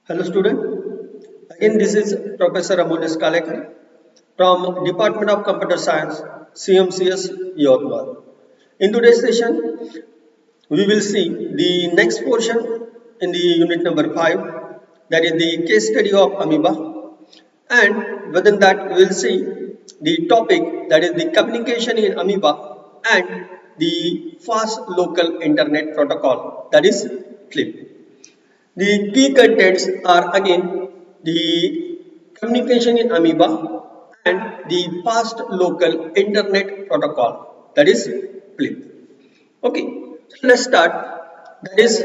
Hello student, again this is Professor Amolis Kalekar from Department of Computer Science, CMCS Yodhwal. In today's session, we will see the next portion in the unit number 5, that is the case study of amoeba, and within that we will see the topic, that is the communication in amoeba and the fast local internet protocol, that is FLIP. The key contents are again the communication in amoeba and the fast local internet protocol, that is FLIP. Okay, so let's start. That is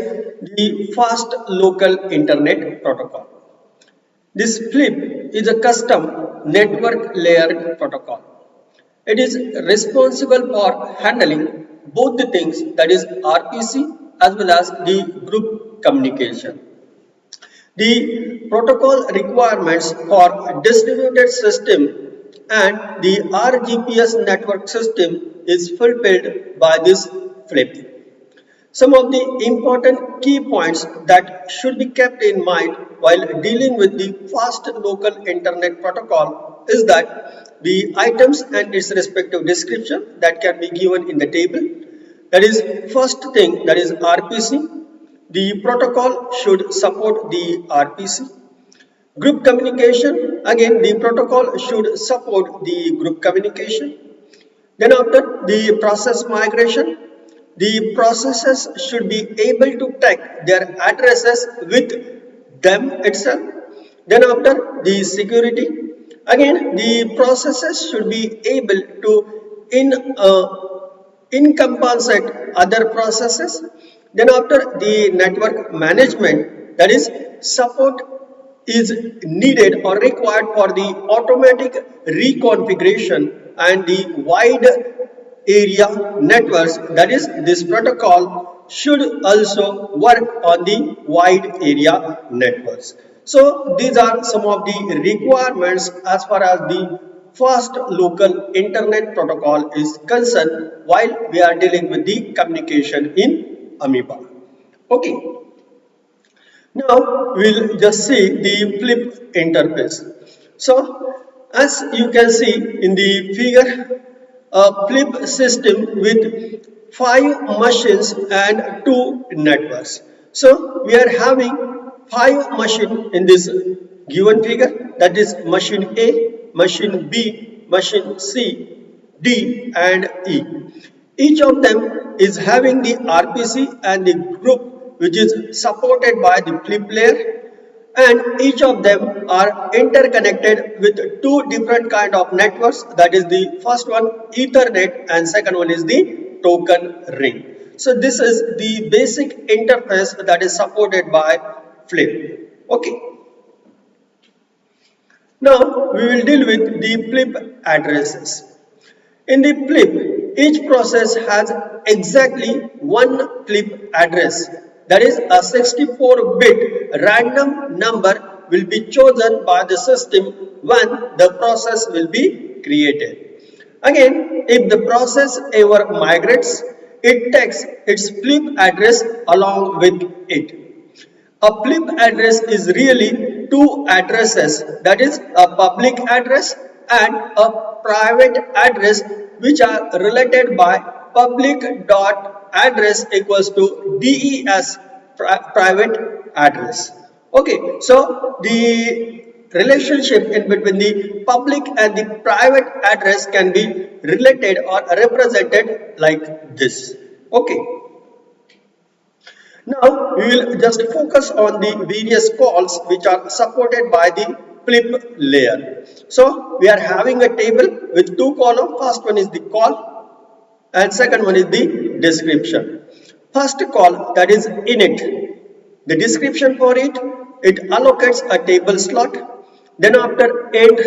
the fast local internet protocol. This FLIP is a custom network layered protocol. It is responsible for handling both the things, that is RPC as well as the group communication. The protocol requirements for distributed system and the RGPS network system is fulfilled by this FLIP. Some of the important key points that should be kept in mind while dealing with the fast local internet protocol is that the items and its respective description that can be given in the table. That is first thing, that is RPC. The protocol should support the RPC. Group communication, again the protocol should support the group communication. Then after the process migration, the processes should be able to take their addresses with them itself. Then after the security, again the processes should be able to encompassate other processes. Then after the network management, that is support is needed or required for the automatic reconfiguration and the wide area networks, that is this protocol should also work on the wide area networks. So these are some of the requirements as far as the fast local internet protocol is concerned while we are dealing with the communication in amoeba. Okay, now we'll just see the FLIP interface. So as you can see in the figure, a FLIP system with 5 machines and 2 networks. So we are having 5 machines in this given figure, that is machine A, machine B, machine C, D and E. Each of them is having the RPC and the group which is supported by the FLIP layer, and each of them are interconnected with two different kind of networks, that is the first one Ethernet and second one is the token ring. So this is the basic interface that is supported by FLIP. Okay. Now we will deal with the FLIP addresses. In the FLIP, each process has exactly one FLIP address. That is a 64-bit random number will be chosen by the system when the process will be created. Again, if the process ever migrates, it takes its FLIP address along with it. A FLIP address is really two addresses, that is a public address and a private address, which are related by public dot address equals to DES private address. Okay, so the relationship in between the public and the private address can be related or represented like this. Okay. Now we will just focus on the various calls which are supported by the FLIP layer. So we are having a table with two columns. First one is the call and second one is the description. First call, that is init. The description for it allocates a table slot. Then after end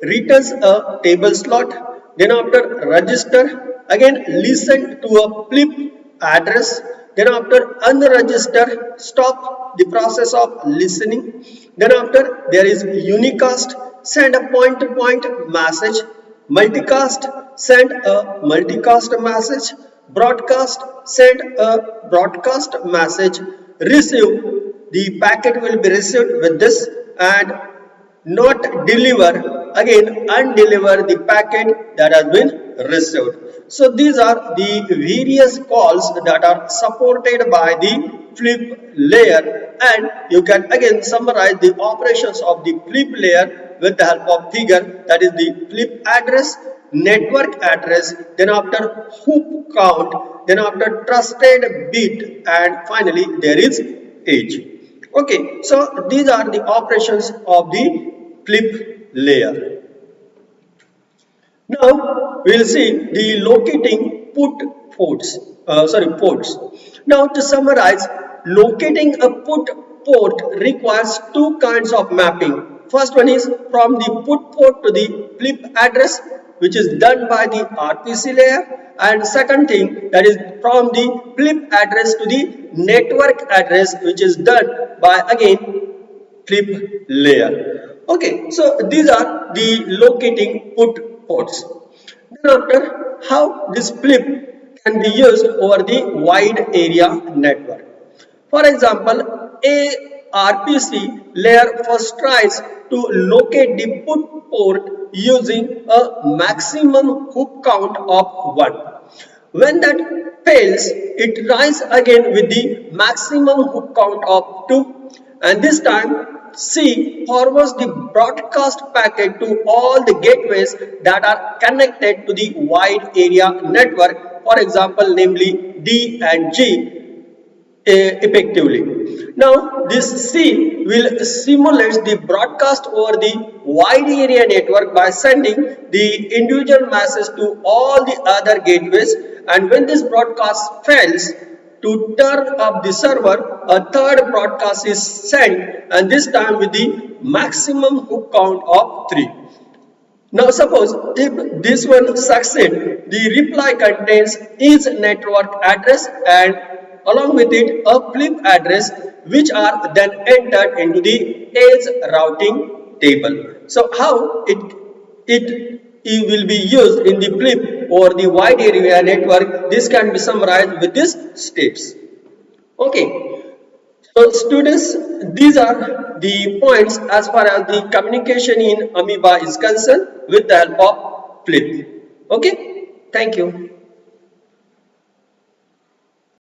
returns a table slot. Then after register, again listen to a FLIP address. Then after unregister, stop the process of listening. Then after there is unicast, send a point-to-point message. Multicast, send a multicast message. Broadcast, send a broadcast message. Receive the packet will be received with this and not deliver, again undeliver the packet that has been received. So these are the various calls that are supported by the flip layer, and you can again summarize the operations of the flip layer with the help of figure, that is the flip address, network address, then after hoop count, then after trusted bit, and finally there is edge. Okay, so these are the operations of the flip layer. Now we will see the locating ports. Now to summarize, locating a port requires two kinds of mapping. First one is from the put port to the flip address, which is done by the RPC layer, and second thing, that is from the flip address to the network address, which is done by again flip layer. Okay, so these are the locating put ports. Then after, how this flip can be used over the wide area network. For example, a RPC layer first tries to locate the put port using a maximum hoop count of 1. When that fails, it tries again with the maximum hoop count of 2, and this time C forwards the broadcast packet to all the gateways that are connected to the wide area network, for example, namely D and G, effectively. Now this C will simulate the broadcast over the wide area network by sending the individual messages to all the other gateways, and when this broadcast fails to turn up the server, a third broadcast is sent, and this time with the maximum hoop count of 3. Now suppose if this one succeeds, the reply contains each network address and along with it a flip address, which are then entered into the edge routing table. So how it will be used in the flip or the wide area network, this can be summarized with these steps. Okay. So students, these are the points as far as the communication in Amoeba is concerned with the help of flip. Okay, thank you.